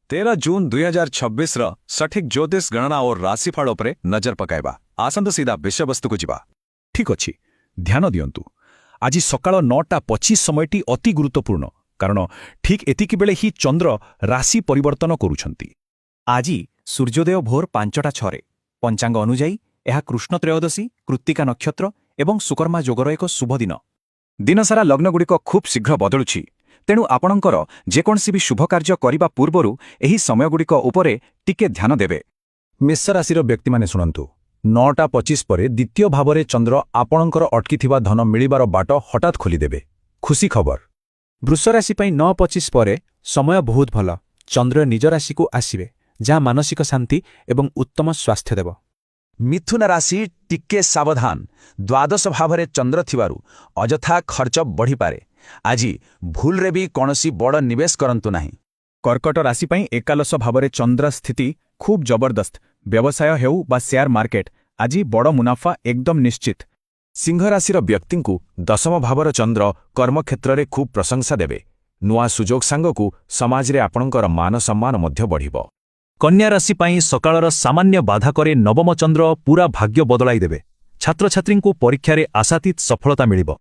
13 जून 2026 सठिक ज्योतिष गणना और राशिफल उपरे नजर पकाइबा। आसंत सीधा विषयवस्तु को जिबा। ठीक अछि, ध्यान दियंतु। आज सकाळ 9:25 समयटी अति गुरुत्वपूर्ण, कारण ठीक एतिकी बेले ही चंद्र राशि परिवर्तन करूछंती। आज सूर्योदय भोर 5:06 पंचांग अनुजाई यह कृष्ण त्रयोदशी कृत्तिका नक्षत्र एवं सुकर्मा जोगर एक शुभ दिन। दिनसारा लग्नगुड़िक खूब शीघ्र बदलुछि, तेणु आपणकर जेकोसी भी शुभ कार्य करने पूर्वरु एही समयगुड़िक उपरे टिके ध्यान देवे। मेष राशिर व्यक्ति माने शुणु, 9:25 पर द्वितीय भाव चंद्र आपणकर अटकी धन मिलिबार बाट हठात खोलीदेवे। खुशी खबर। वृष राशि 9:25 पर समय बहुत भल। चंद्र निज राशि को आसिबे, जहाँ मानसिक शांति एवं उत्तम स्वास्थ्य देव। मिथुन राशि टिके सावधान। द्वादश भाव चंद्र थिवारु अजथा खर्च बढ़ी पारे। आज भूल रे भी कौनसी बड़ निवेश करंतु नहीं। कर्कट राशि एकादश भाव चंद्र स्थिति खूब जबरदस्त। व्यवसाय हेउ बा शेयर मार्केट आज बड़ मुनाफा एकदम निश्चित। सिंह राशिर व्यक्ति को दशम भावर चंद्र कर्मक्षेत्र में खूब प्रशंसा देवे। नुआ सुजोग सांगकु समाज रे आपणकर मान सम्मान मध्य बढ़िबो। कन्या राशि सकाळर सामान्य बाधा करे नवम चंद्र पूरा भाग्य बदलाई देवे। छात्र छात्री को परीक्षा रे आशातीत सफलता मिलिबो।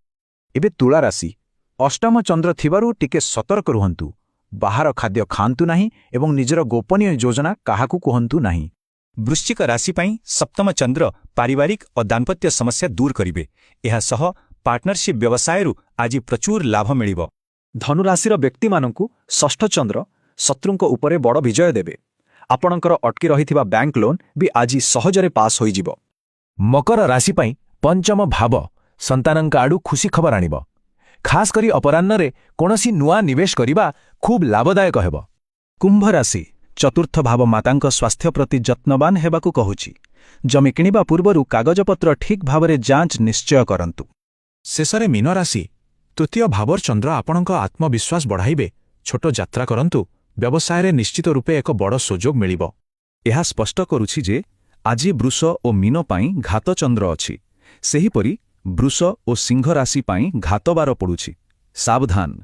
एबे तुला राशि अष्टम चंद्र थिबारु टिके सतर्क रुहंतु। बाहर खाद्य खांतु नहीं एवं निजर गोपनीय योजना काहाकु कहंतु नहीं। वृश्चिक राशि सप्तम चंद्र पारिवारिक और दाम्पत्य समस्या दूर करिवे। एहा सह पार्टनरशिप व्यवसायरु आज प्रचुर लाभ मिलिबो। धनुराशिर व्यक्ति मानकु षष्ठ चंद्र शत्रुंक उपरे बड़ विजय देवे। आपणकर अटकी रहिथिबा बैंक लोन भी आज सहजरे पास होई जिवो। मकर राशि पंचम भाव संतानंक आडू खुशी खबर आनिबो। खास करी अपराह्न रे कोनोसी नुआ निवेश करिबा खूब लाभदायक हेबो। कुंभ राशि चतुर्थ भाव मातांक स्वास्थ्य प्रति जत्नवान हेबाकु कहुछि। जमी किणिबा पूर्वरु कागजपत्र ठीक भावरे जांच निश्चय करंतु। शेषरे मीन राशि तृतीय भावर चंद्र आपणक आत्मविश्वास बढ़ाइबे। छोट यात्रा करंतु। व्यवसाय रे निश्चित रूपे एक बड़ सुजोग मिलिबो। यह स्पष्ट करुछि जे आज वृष और मीन पाई घात चंद्र अछि। सेहीपरि वृष और सिंह राशि पाई घातबार पड़ुछि। सावधान।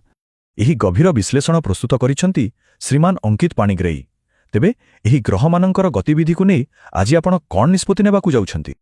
एही गभीर विश्लेषण प्रस्तुत करिसंती श्रीमान अंकित पाणिग्राही। तेबे एही ग्रहमानंकर गतिविधि को नहीं आज आपण कौन निष्पत्ति नेबाकु जाउछंती?